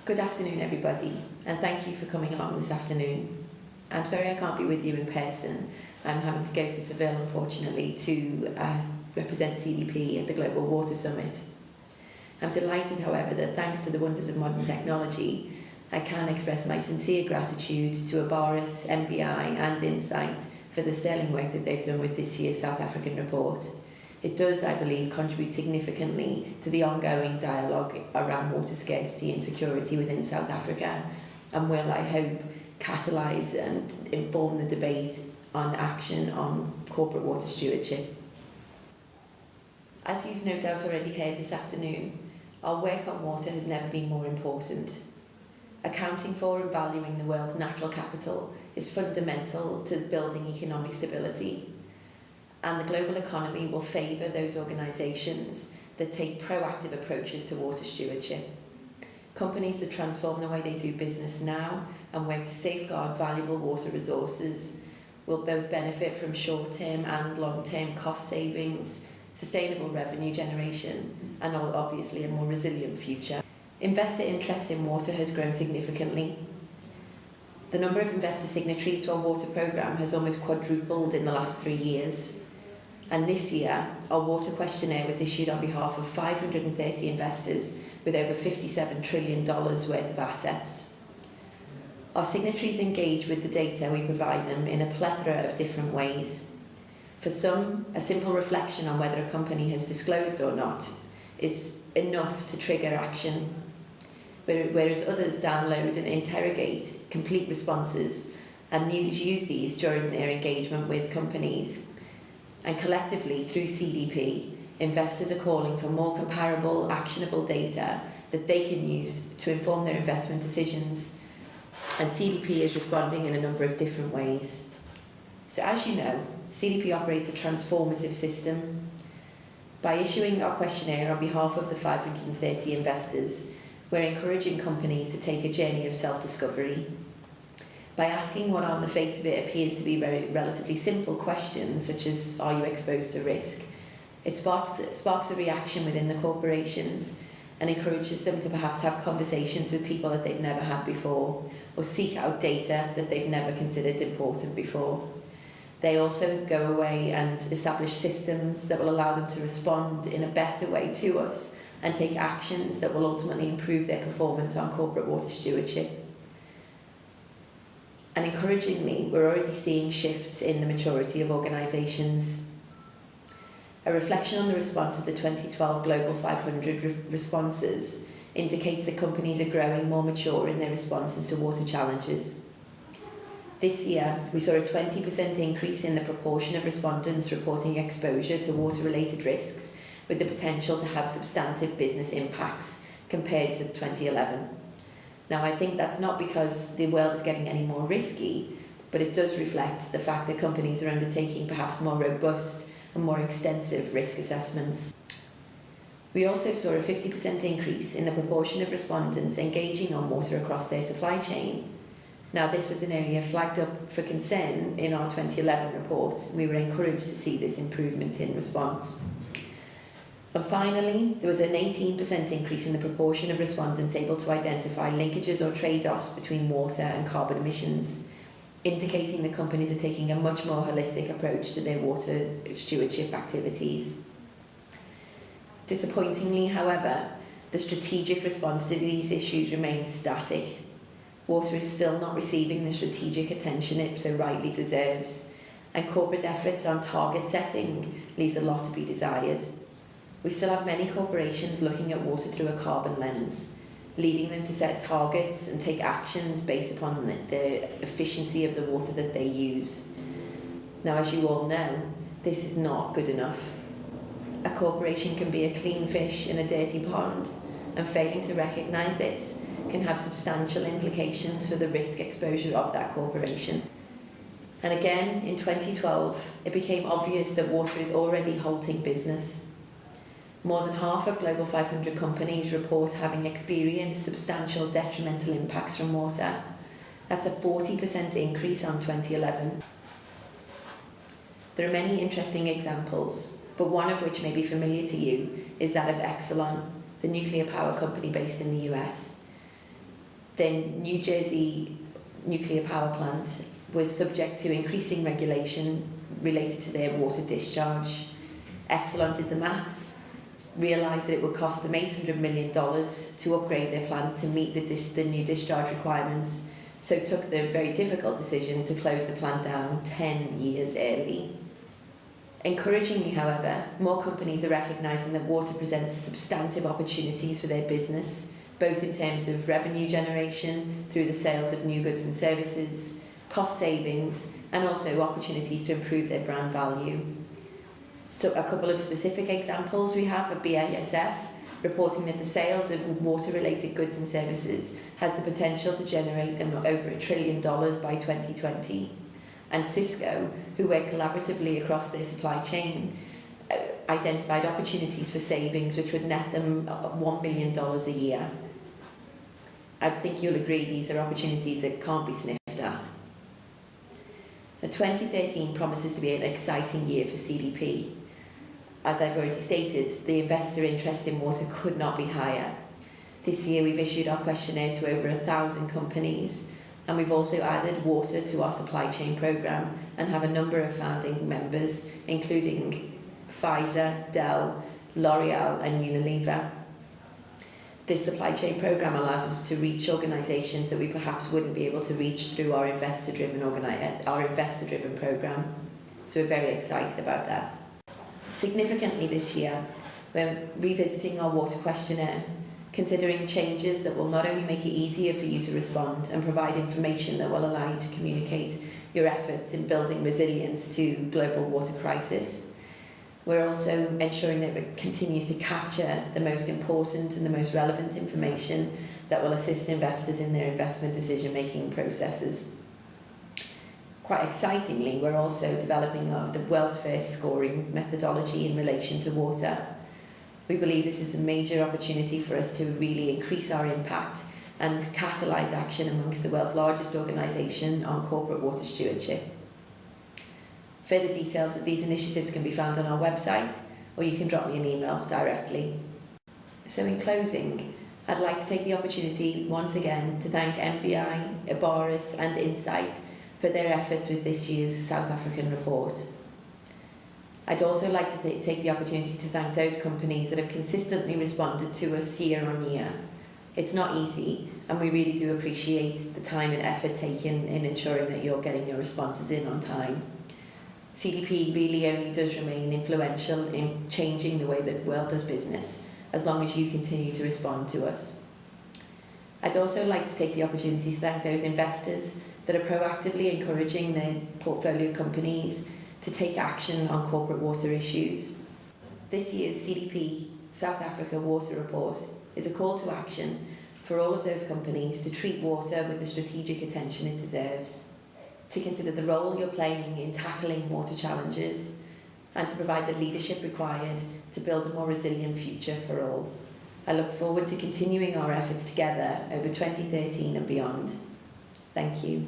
Good afternoon, everybody, and thank you for coming along this afternoon. I'm sorry I can't be with you in person. I'm having to go to Seville, unfortunately, to represent CDP at the Global Water Summit. I'm delighted, however, that thanks to the wonders of modern technology, I can express my sincere gratitude to Aboris, MBI and Insight for the sterling work that they've done with this year's South African report. It does, I believe, contribute significantly to the ongoing dialogue around water scarcity and security within South Africa, and will, I hope, catalyse and inform the debate on action on corporate water stewardship. As you've no doubt already heard this afternoon, our work on water has never been more important. Accounting for and valuing the world's natural capital is fundamental to building economic stability, and the global economy will favour those organisations that take proactive approaches to water stewardship. Companies that transform the way they do business now and work to safeguard valuable water resources will both benefit from short-term and long-term cost savings, sustainable revenue generation, and obviously a more resilient future. Investor interest in water has grown significantly. The number of investor signatories to our water programme has almost quadrupled in the last 3 years. And this year, our water questionnaire was issued on behalf of 530 investors with over $57 trillion worth of assets. Our signatories engage with the data we provide them in a plethora of different ways. For some, a simple reflection on whether a company has disclosed or not is enough to trigger action, whereas others download and interrogate complete responses and use these during their engagement with companies. And collectively, through CDP, investors are calling for more comparable, actionable data that they can use to inform their investment decisions. And CDP is responding in a number of different ways. So as you know, CDP operates a transformative system. By issuing our questionnaire on behalf of the 530 investors, we're encouraging companies to take a journey of self-discovery. By asking what on the face of it appears to be relatively simple questions, such as, are you exposed to risk? It sparks a reaction within the corporations and encourages them to perhaps have conversations with people that they've never had before, or seek out data that they've never considered important before. They also go away and establish systems that will allow them to respond in a better way to us and take actions that will ultimately improve their performance on corporate water stewardship. And encouragingly, we're already seeing shifts in the maturity of organisations. A reflection on the response of the 2012 Global 500 responses indicates that companies are growing more mature in their responses to water challenges. This year, we saw a 20% increase in the proportion of respondents reporting exposure to water-related risks with the potential to have substantive business impacts compared to 2011. Now, I think that's not because the world is getting any more risky, but it does reflect the fact that companies are undertaking perhaps more robust and more extensive risk assessments. We also saw a 50% increase in the proportion of respondents engaging on water across their supply chain. Now, this was an area flagged up for concern in our 2011 report, and we were encouraged to see this improvement in response. And finally, there was an 18% increase in the proportion of respondents able to identify linkages or trade-offs between water and carbon emissions, indicating that companies are taking a much more holistic approach to their water stewardship activities. Disappointingly, however, the strategic response to these issues remains static. Water is still not receiving the strategic attention it so rightly deserves, and corporate efforts on target setting leaves a lot to be desired. We still have many corporations looking at water through a carbon lens, leading them to set targets and take actions based upon the efficiency of the water that they use. Now, as you all know, this is not good enough. A corporation can be a clean fish in a dirty pond, and failing to recognise this can have substantial implications for the risk exposure of that corporation. And again, in 2012, it became obvious that water is already halting business. More than half of Global 500 companies report having experienced substantial detrimental impacts from water. That's a 40% increase on 2011. There are many interesting examples, but one of which may be familiar to you is that of Exelon, the nuclear power company based in the US. The New Jersey nuclear power plant was subject to increasing regulation related to their water discharge. Exelon did the maths, realised that it would cost them $800 million to upgrade their plant to meet the new discharge requirements, so took the very difficult decision to close the plant down 10 years early. Encouragingly, however, more companies are recognising that water presents substantive opportunities for their business, both in terms of revenue generation through the sales of new goods and services, cost savings, and also opportunities to improve their brand value. So a couple of specific examples we have are BASF reporting that the sales of water-related goods and services has the potential to generate them over $1 trillion by 2020. And Cisco, who work collaboratively across their supply chain, identified opportunities for savings which would net them $1 million a year. I think you'll agree these are opportunities that can't be sniffed at. 2013 promises to be an exciting year for CDP. As I've already stated, the investor interest in water could not be higher. This year we've issued our questionnaire to over 1,000 companies, and we've also added water to our supply chain programme and have a number of founding members, including Pfizer, Dell, L'Oreal and Unilever. This supply chain programme allows us to reach organisations that we perhaps wouldn't be able to reach through our investor-driven programme. So we're very excited about that. Significantly this year, we're revisiting our water questionnaire, considering changes that will not only make it easier for you to respond and provide information that will allow you to communicate your efforts in building resilience to global water crisis. We're also ensuring that it continues to capture the most important and the most relevant information that will assist investors in their investment decision-making processes. Quite excitingly, we're also developing the world's first scoring methodology in relation to water. We believe this is a major opportunity for us to really increase our impact and catalyse action amongst the world's largest organisation on corporate water stewardship. Further details of these initiatives can be found on our website, or you can drop me an email directly. So in closing, I'd like to take the opportunity once again to thank MBI, Ibaris and Insight for their efforts with this year's South African report. I'd also like to take the opportunity to thank those companies that have consistently responded to us year on year. It's not easy, and we really do appreciate the time and effort taken in ensuring that you're getting your responses in on time. CDP really only does remain influential in changing the way that the world does business, as long as you continue to respond to us. I'd also like to take the opportunity to thank those investors that are proactively encouraging their portfolio companies to take action on corporate water issues. This year's CDP South Africa Water Report is a call to action for all of those companies to treat water with the strategic attention it deserves, to consider the role you're playing in tackling water challenges, and to provide the leadership required to build a more resilient future for all. I look forward to continuing our efforts together over 2013 and beyond. Thank you.